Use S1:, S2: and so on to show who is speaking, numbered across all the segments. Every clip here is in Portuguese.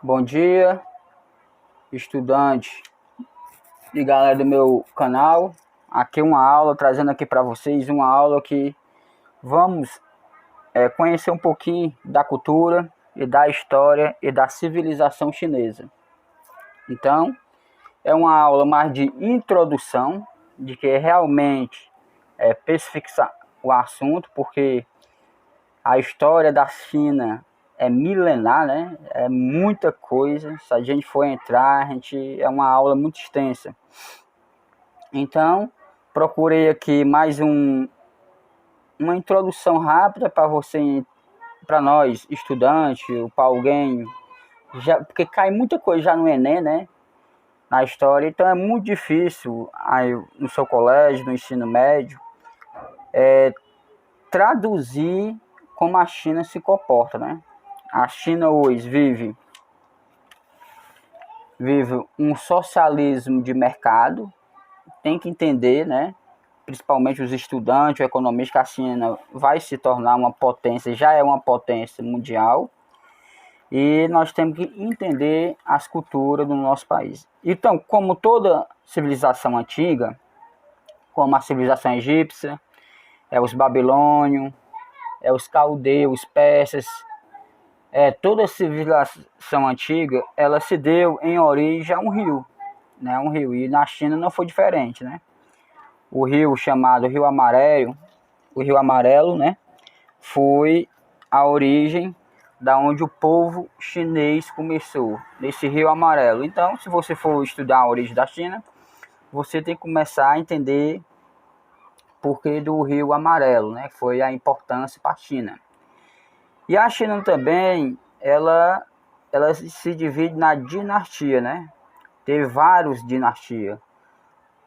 S1: Bom dia, estudante e galera do meu canal. Aqui uma aula, trazendo aqui para vocês uma aula que vamos conhecer um pouquinho da cultura e da história e da civilização chinesa. Então, é uma aula mais de introdução, de que realmente especificar o assunto, porque a história da China é milenar, né? É muita coisa. Se a gente for entrar, é uma aula muito extensa. Então, procurei aqui mais uma introdução rápida para você, para nós, estudante, ou para alguém, já, porque cai muita coisa já no Enem, né? Na história, então é muito difícil aí, no seu colégio, no ensino médio, traduzir como a China se comporta, né? A China hoje vive um socialismo de mercado, tem que entender, né? Principalmente os estudantes, o economista, que a China vai se tornar uma potência, já é uma potência mundial, e nós temos que entender as culturas do nosso país. Então, como toda civilização antiga, como a civilização egípcia, os babilônios, os caldeus, os persas, toda civilização antiga, ela se deu em origem a um rio, né? Um rio, e na China não foi diferente, né? O rio chamado Rio Amarelo, né? Foi a origem da onde o povo chinês começou, nesse Rio Amarelo. Então, se você for estudar a origem da China, você tem que começar a entender porquê do Rio Amarelo, né? Foi a importância para a China. E a China também, ela se divide na dinastia, né? Teve várias dinastias.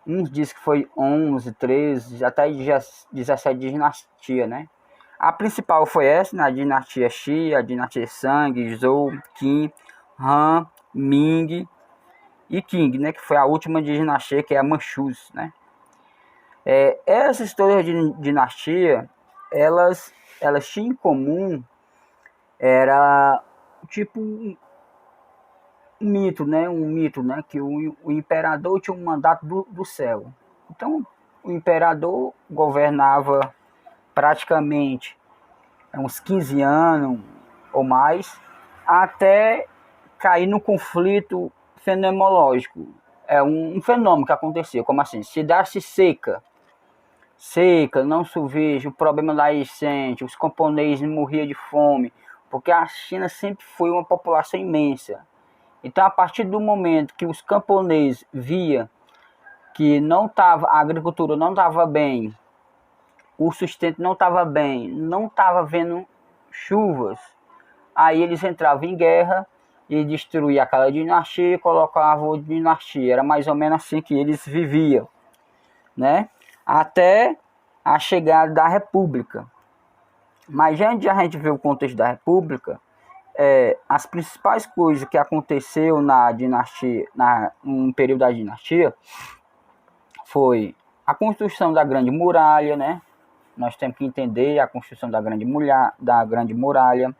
S1: Uns dizem que foi 11, 13, até 17 dinastias, né? A principal foi essa, na dinastia Xi, a dinastia Shang, Zhou, Qin, Han, Ming e Qing, né? Que foi a última dinastia, que é a Manchus, né? Essas todas de dinastia, elas tinham em comum, era tipo um mito, né? Um mito, né? Que o imperador tinha um mandato do céu. Então, o imperador governava praticamente uns 15 anos ou mais, até cair no conflito fenomenológico. É um fenômeno que acontecia, como assim? Se desse seca, não chover, o problema da enchente, os camponeses morriam de fome, porque a China sempre foi uma população imensa. Então, a partir do momento que os camponeses via que a agricultura não estava bem, o sustento não estava bem, não estava vendo chuvas, aí eles entravam em guerra e destruíam aquela dinastia e colocavam outra dinastia. Era mais ou menos assim que eles viviam, né? Até a chegada da República. Mas antes de a gente ver o contexto da República, as principais coisas que aconteceu na dinastia, no período da dinastia, foi a construção da Grande Muralha, né? Nós temos que entender a construção da Grande Muralha,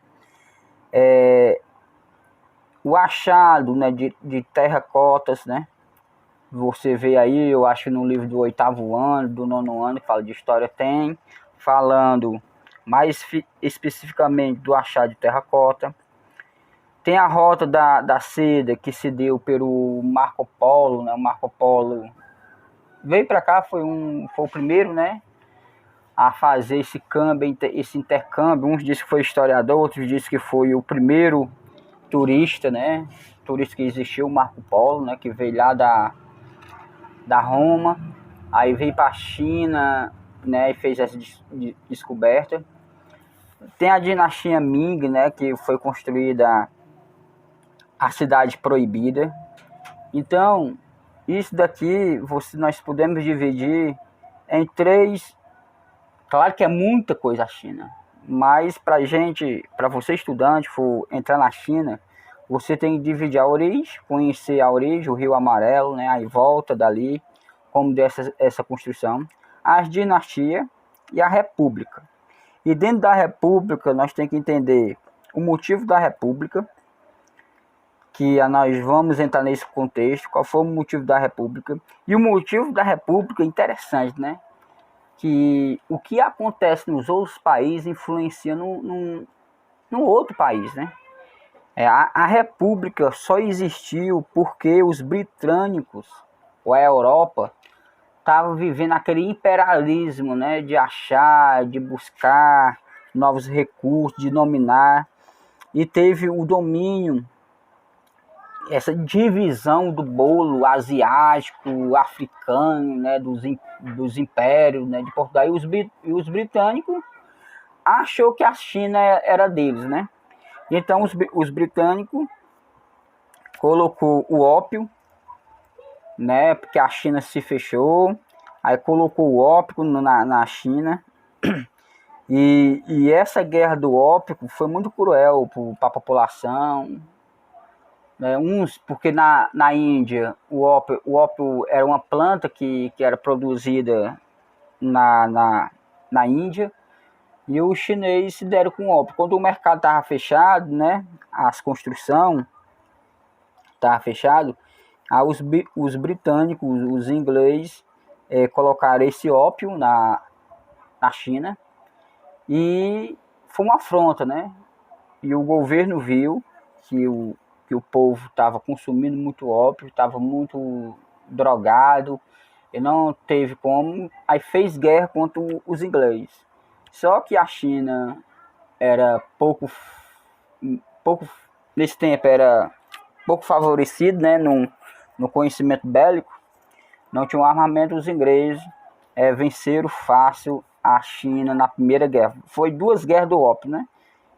S1: o achado, né, de terracotas, né? Você vê aí, eu acho no livro do 8º ano, do 9º ano, que fala de história, tem falando mais especificamente do achado de terracota. Tem a rota da seda, que se deu pelo Marco Polo, né? O Marco Polo veio para cá, foi o primeiro, né, a fazer esse intercâmbio. Uns dizem que foi historiador, outros dizem que foi o primeiro turista, né, turista que existiu, o Marco Polo, né, que veio lá da Roma, aí veio para a China, né, e fez essa descoberta. Tem a dinastia Ming, né, que foi construída a Cidade Proibida. Então, isso daqui nós podemos dividir em três. Claro que é muita coisa a China, mas para você estudante, for entrar na China, você tem que dividir a origem, conhecer a origem, o Rio Amarelo, né, aí volta dali, como dessa essa construção, as dinastias e a república. E dentro da república nós temos que entender o motivo da república, que nós vamos entrar nesse contexto, qual foi o motivo da República. E o motivo da República é interessante, né? Que o que acontece nos outros países influencia no outro país, né? A República só existiu porque os britânicos, ou a Europa, estavam vivendo aquele imperialismo, né? De achar, de buscar novos recursos, de dominar. E teve o domínio, essa divisão do bolo asiático, africano, né, dos impérios, né, de Portugal, e os britânicos achou que a China era deles, né? Então os britânicos colocou o ópio, né, porque a China se fechou, aí colocou o ópio na China, e essa guerra do ópio foi muito cruel para a população, né? Porque na Índia o ópio era uma planta que era produzida na Índia, e os chineses se deram com o ópio. Quando o mercado estava fechado, né, as construções estavam fechadas, os britânicos, os ingleses, colocaram esse ópio na China, e foi uma afronta, né? E o governo viu que o povo estava consumindo muito ópio, estava muito drogado, e não teve como, aí fez guerra contra os ingleses. Só que a China era pouco nesse tempo era pouco favorecido, né, no conhecimento bélico, não tinha um armamento. Os ingleses venceram fácil a China na primeira guerra. Foi 2 guerras do ópio, né?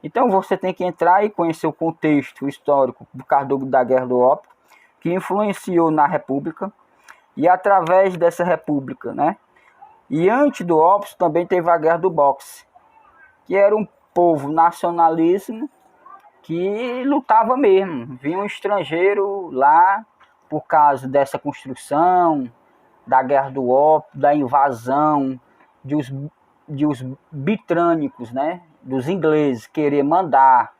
S1: Então você tem que entrar e conhecer o contexto histórico por causa da guerra do ópio, que influenciou na República, e através dessa República, né? E antes do ópio também teve a guerra do boxe, que era um povo nacionalismo que lutava mesmo. Vinha um estrangeiro lá por causa dessa construção, da guerra do ópio, da invasão, de os britânicos, né? Dos ingleses querer mandar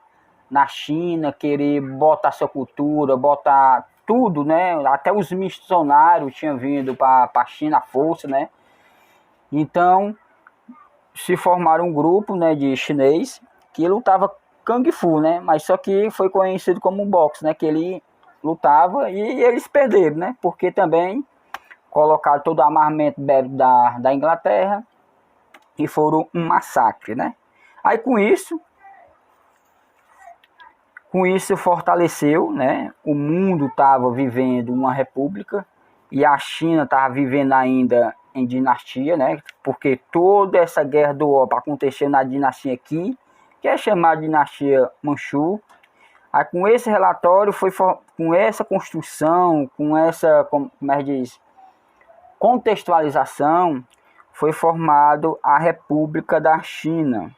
S1: na China, querer botar sua cultura, botar tudo, né? Até os missionários tinham vindo para a China à força, né? Então se formaram um grupo, né, de chinês que lutava Kung Fu, né? Mas só que foi conhecido como boxe, né? Que ele lutava e eles perderam, né? Porque também colocaram todo o armamento bélico da Inglaterra e foram um massacre, né? Aí com isso fortaleceu, né? O mundo estava vivendo uma república e a China estava vivendo ainda em dinastia, né? Porque toda essa guerra do ópio aconteceu na dinastia Qin, que é chamada dinastia Manchu. Aí com esse relatório, com essa construção, com essa, como é que diz, contextualização, foi formado a República da China,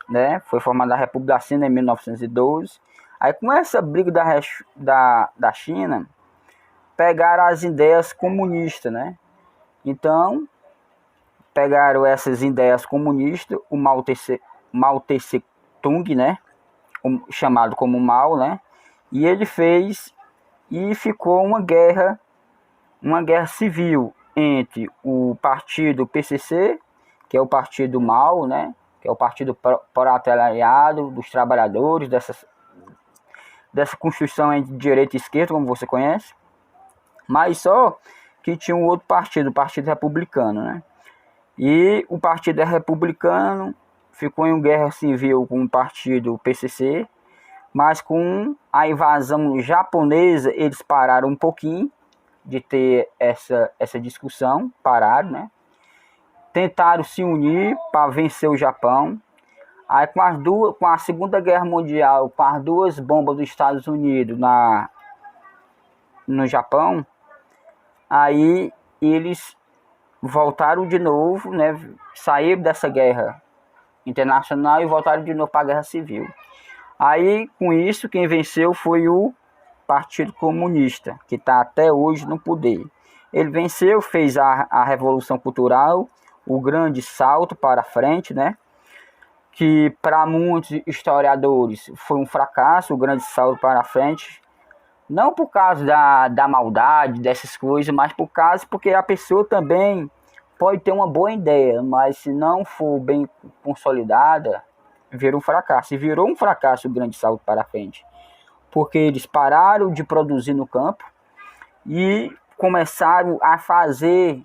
S1: né? Foi formada a República da China em 1912. Aí com essa briga da China, pegaram as ideias comunistas, né? Então, pegaram essas ideias comunistas, o Mao Tse-tung, né? Chamado como Mao, né? E ele fez, e ficou uma guerra civil entre o partido PCC, que é o partido Mao, né? Que é o partido proletariado dos trabalhadores, dessa construção de direita e esquerda, como você conhece, mas só que tinha um outro partido, o Partido Republicano, né? E o Partido Republicano ficou em guerra civil com o partido PCC, mas com a invasão japonesa eles pararam um pouquinho de ter essa discussão, pararam, né? Tentaram se unir para vencer o Japão. Aí com a Segunda Guerra Mundial, com as 2 bombas dos Estados Unidos no Japão, aí eles voltaram de novo, né? Saíram dessa guerra internacional e voltaram de novo para a Guerra Civil. Aí com isso quem venceu foi o Partido Comunista, que está até hoje no poder. Ele venceu, fez a Revolução Cultural, o grande salto para frente, né? Que para muitos historiadores foi um fracasso, o grande salto para frente, Não por causa da maldade, dessas coisas, mas porque a pessoa também pode ter uma boa ideia, mas se não for bem consolidada, vira um fracasso. E virou um fracasso o Grande Salto para Frente, porque eles pararam de produzir no campo e começaram a fazer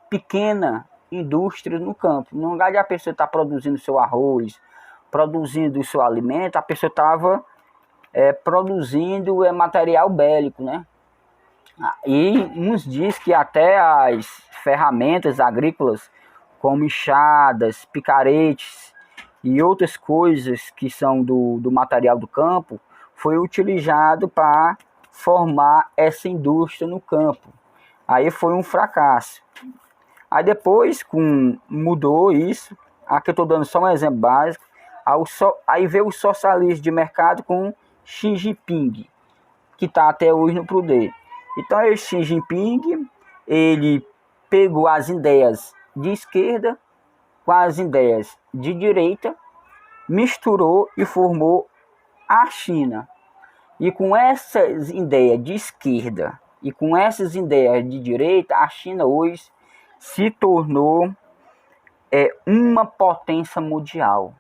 S1: pequena indústria no campo. No lugar de a pessoa estar produzindo seu arroz, produzindo o seu alimento, a pessoa estava produzindo material bélico, né? E uns diz que até as ferramentas agrícolas, como enxadas, picaretes e outras coisas que são do material do campo, foi utilizado para formar essa indústria no campo. Aí foi um fracasso. Aí depois mudou isso. Aqui eu estou dando só um exemplo básico. Aí veio o socialismo de mercado com Xi Jinping, que está até hoje no poder. Então esse Xi Jinping, ele pegou as ideias de esquerda com as ideias de direita, misturou e formou a China. E com essas ideias de esquerda e com essas ideias de direita, a China hoje se tornou uma potência mundial.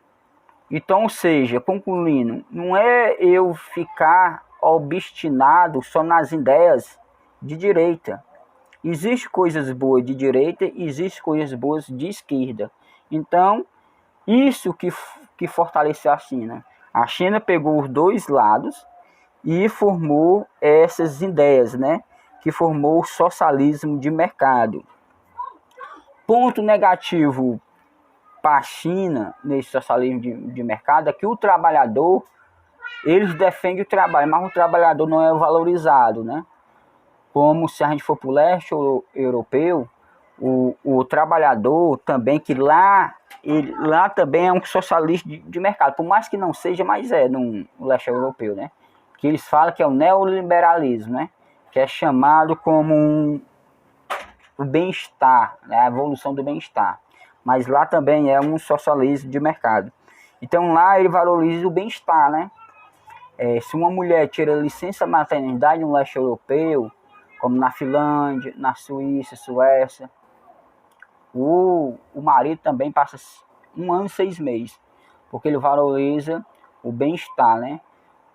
S1: Então, ou seja, concluindo, não é eu ficar obstinado só nas ideias de direita. Existem coisas boas de direita e existem coisas boas de esquerda. Então, isso que fortaleceu a China. A China pegou os dois lados e formou essas ideias, né? Que formou o socialismo de mercado. Ponto negativo para a China, nesse socialismo de mercado, é que o trabalhador, eles defendem o trabalho, mas o trabalhador não é valorizado, né? Como se a gente for para o leste europeu, o trabalhador também, que lá também é um socialista de mercado, por mais que não seja, mas no leste europeu, né? Que eles falam que é o neoliberalismo, né? Que é chamado como o bem-estar, né? A evolução do bem-estar. Mas lá também é um socialismo de mercado. Então lá ele valoriza o bem-estar, né? Se uma mulher tira licença maternidade no leste europeu, como na Finlândia, na Suíça, Suécia, o marido também passa 1 ano e 6 meses, porque ele valoriza o bem-estar, né?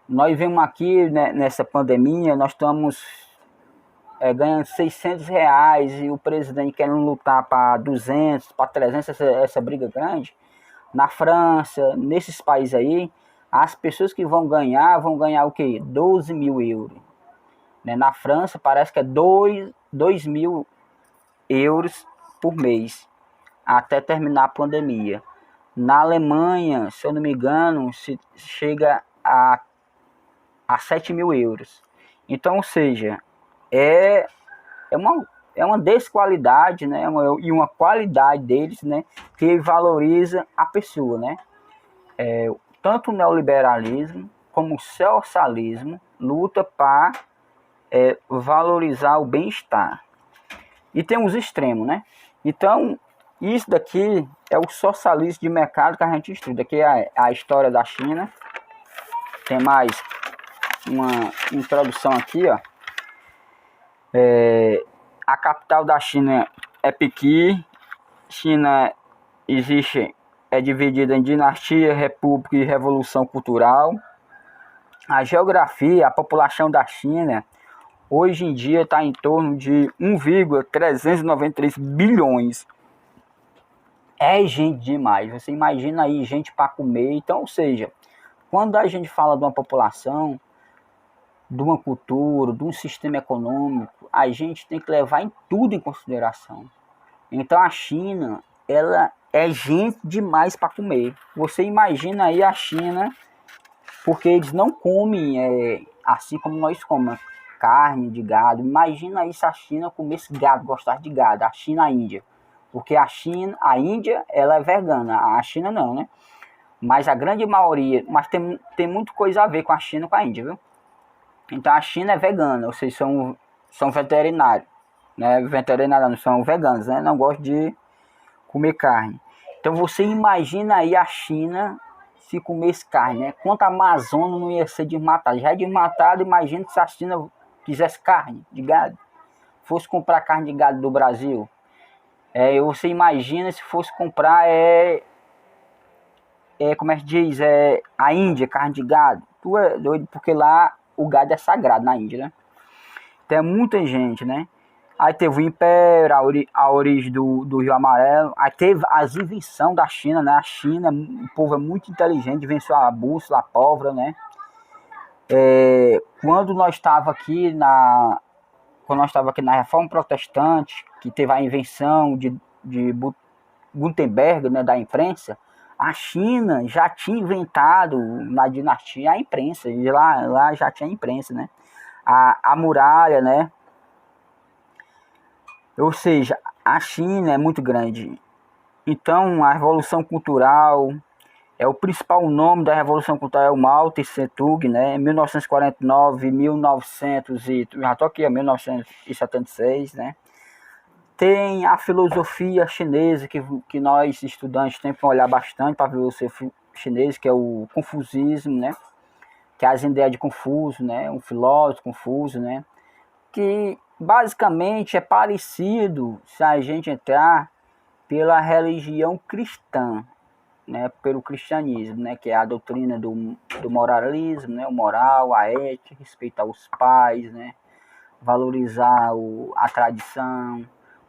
S1: Nós vemos aqui, né, nessa pandemia, nós estamos ganhando R$ 600 e o presidente querendo lutar para 200, para 300, essa briga grande. Na França, nesses países aí, as pessoas que vão ganhar o quê? 12 mil euros. Né? Na França parece que é 2 mil euros por mês, até terminar a pandemia. Na Alemanha, se eu não me engano, chega a 7 mil euros. Então, ou seja, é uma desqualidade, né? E uma qualidade deles, né? Que valoriza a pessoa, né? Tanto o neoliberalismo como o socialismo luta para valorizar o bem-estar. E tem os extremos, né? Então, isso daqui é o socialismo de mercado que a gente estuda. Aqui é a história da China. Tem mais uma introdução aqui, ó. A capital da China é Pequim. China é dividida em dinastia, república e revolução cultural. A geografia, a população da China, hoje em dia está em torno de 1,393 bilhões. É gente demais. Você imagina aí gente para comer. Então, ou seja, quando a gente fala de uma população, de uma cultura, de um sistema econômico, a gente tem que levar tudo em consideração. Então a China, ela é gente demais para comer. Você imagina aí a China, porque eles não comem assim como nós comemos, carne de gado. Imagina aí se a China comesse gado, gostar de gado, a China, a Índia. Porque a Índia, ela é vegana, a China não, né? Mas a grande maioria, mas tem muita coisa a ver com a China e com a Índia, viu? Então a China é vegana, ou seja, são veterinários, né? Veterinários não são veganos, né? Não gostam de comer carne. Então você imagina aí a China se comesse carne, né? Quanto a Amazônia não ia ser desmatada. Já é desmatado, imagina se a China quisesse carne de gado. Fosse comprar carne de gado do Brasil. Você imagina se fosse comprar, como é que diz, a Índia, carne de gado. Tu é doido, porque lá o gado é sagrado na Índia, né? Então é muita gente, né? Aí teve o Império, a origem do Rio Amarelo. Aí teve as invenções da China, né? A China, o povo é muito inteligente, venceu a bússola, a pólvora, né? Quando nós estávamos aqui na Reforma Protestante, que teve a invenção de Gutenberg, né, da imprensa, a China já tinha inventado na dinastia a imprensa, e lá já tinha imprensa, né? A muralha, né? Ou seja, a China é muito grande. Então, a Revolução Cultural, o principal nome da Revolução Cultural é o Mao Tse-tung, né? 1949, 1900 já estou aqui, 1976, né? Tem a filosofia chinesa, que nós estudantes temos que olhar bastante para a filosofia chinesa, que é o confucismo, né? Que é as ideias de Confúcio, né? Um filósofo Confúcio, né? Que basicamente é parecido, se a gente entrar pela religião cristã, né, pelo cristianismo, né, que é a doutrina do moralismo, né, o moral, a ética, respeitar os pais, né, valorizar a tradição,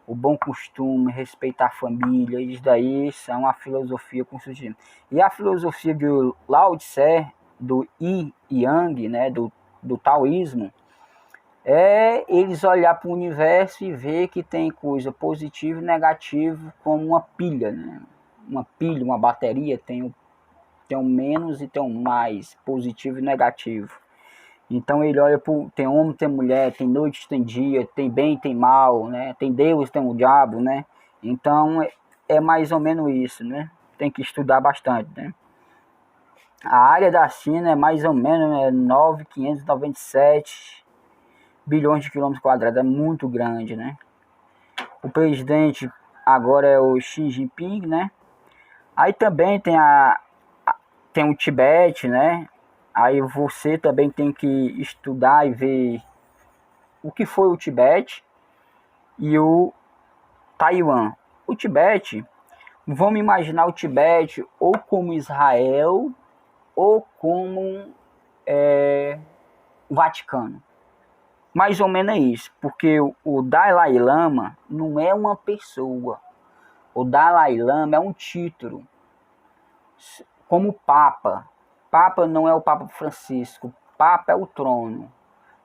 S1: o bom costume, respeitar a família. Isso daí são a filosofia constitutiva. E a filosofia de Lao Tse, do Yin Yang, né, do taoísmo, eles olhar para o universo e ver que tem coisa positiva e negativa, como uma pilha, né? Uma pilha, uma bateria tem um menos e tem um mais, positivo e negativo. Então ele olha para tem homem, tem mulher, tem noite, tem dia, tem bem, tem mal, né? Tem Deus, tem o diabo, né? Então é mais ou menos isso, né? Tem que estudar bastante, né? A área da China é mais ou menos 9.597 bilhões de quilômetros quadrados, é muito grande, né? O presidente agora é o Xi Jinping, né? Aí também tem o Tibete, né? Aí você também tem que estudar e ver o que foi o Tibete e o Taiwan. O Tibete, vamos imaginar o Tibete ou como Israel ou como o Vaticano. Mais ou menos é isso, porque o Dalai Lama não é uma pessoa. O Dalai Lama é um título. Como Papa. Papa não é o Papa Francisco. Papa é o trono.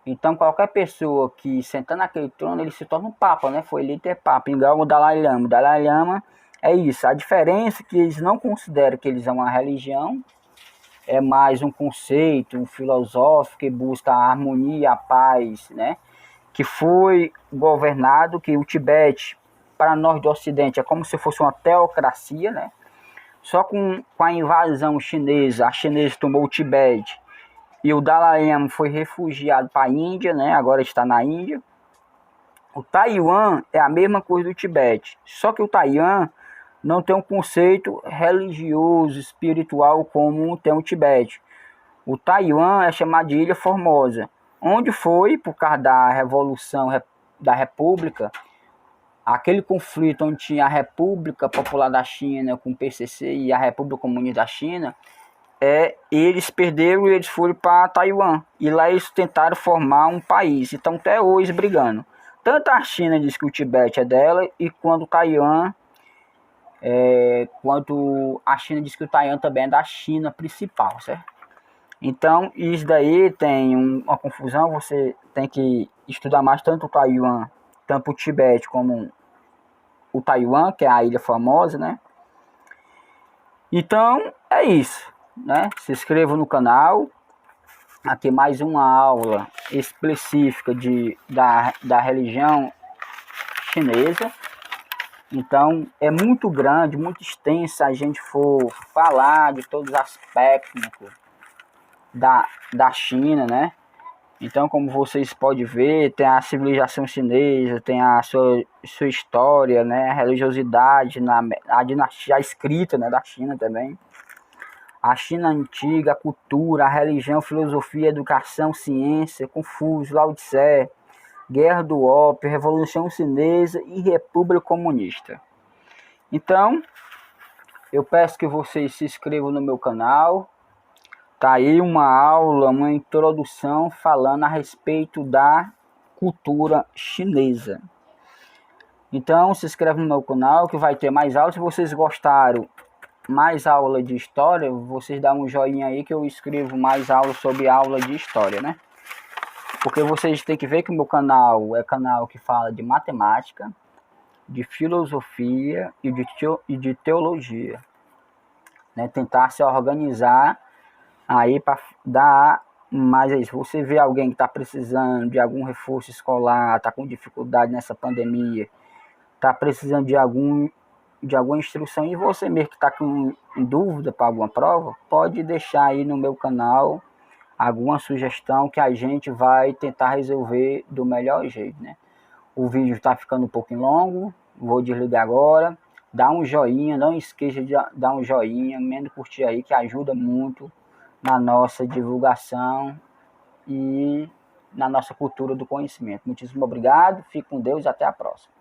S1: Então qualquer pessoa que sentar naquele trono, ele se torna um Papa, né? Foi eleito Papa, igual o Dalai Lama. O Dalai Lama é isso. A diferença é que eles não consideram que eles são uma religião. É mais um conceito, um filosófico que busca a harmonia, a paz, né? Que foi governado, que o Tibete, para nós do Ocidente, é como se fosse uma teocracia, né? Só com a invasão chinesa, a chinesa tomou o Tibete e o Dalai Lama foi refugiado para a Índia, né? Agora está na Índia. O Taiwan é a mesma coisa do Tibete, só que o Taiwan não tem um conceito religioso, espiritual como tem o Tibete. O Taiwan é chamado de Ilha Formosa, onde foi, por causa da Revolução da República, aquele conflito onde tinha a República Popular da China com o PCC e a República Comunista da China, eles perderam e eles foram para Taiwan. E lá eles tentaram formar um país, então até hoje brigando. Tanto a China diz que o Tibete é dela, e quando o Taiwan... quanto a China diz que o Taiwan também é da China principal, certo? Então, isso daí tem uma confusão, você tem que estudar mais tanto o Taiwan, tanto o Tibete como o Taiwan, que é a Ilha Formosa, né? Então, é isso, né? Se inscreva no canal, aqui mais uma aula específica da religião chinesa. Então, é muito grande, muito extenso se a gente for falar de todos os aspectos da China, né? Então, como vocês podem ver, tem a civilização chinesa, tem a sua história, né? A religiosidade, a dinastia escrita, né, da China também. a China antiga, a cultura, a religião, filosofia, educação, ciência, Confúcio, Lao Tse, Guerra do Ópio, Revolução Chinesa e República Comunista. Então, eu peço que vocês se inscrevam no meu canal. Tá aí uma aula, uma introdução falando a respeito da cultura chinesa. Então, se inscreve no meu canal que vai ter mais aulas. Se vocês gostaram mais aula de história, vocês dão um joinha aí que eu escrevo mais aulas sobre aula de história, né? Porque vocês têm que ver que o meu canal é canal que fala de matemática, de filosofia e de teologia, né? Tentar se organizar aí para dar mais isso. Se você vê alguém que está precisando de algum reforço escolar, está com dificuldade nessa pandemia, está precisando de alguma instrução, e você mesmo que está com dúvida para alguma prova, pode deixar aí no meu canal alguma sugestão que a gente vai tentar resolver do melhor jeito, né? O vídeo está ficando um pouquinho longo, vou desligar agora. Dá um joinha, não esqueça de dar um joinha, menos curtir aí, que ajuda muito na nossa divulgação e na nossa cultura do conhecimento. Muitíssimo obrigado, fique com Deus e até a próxima.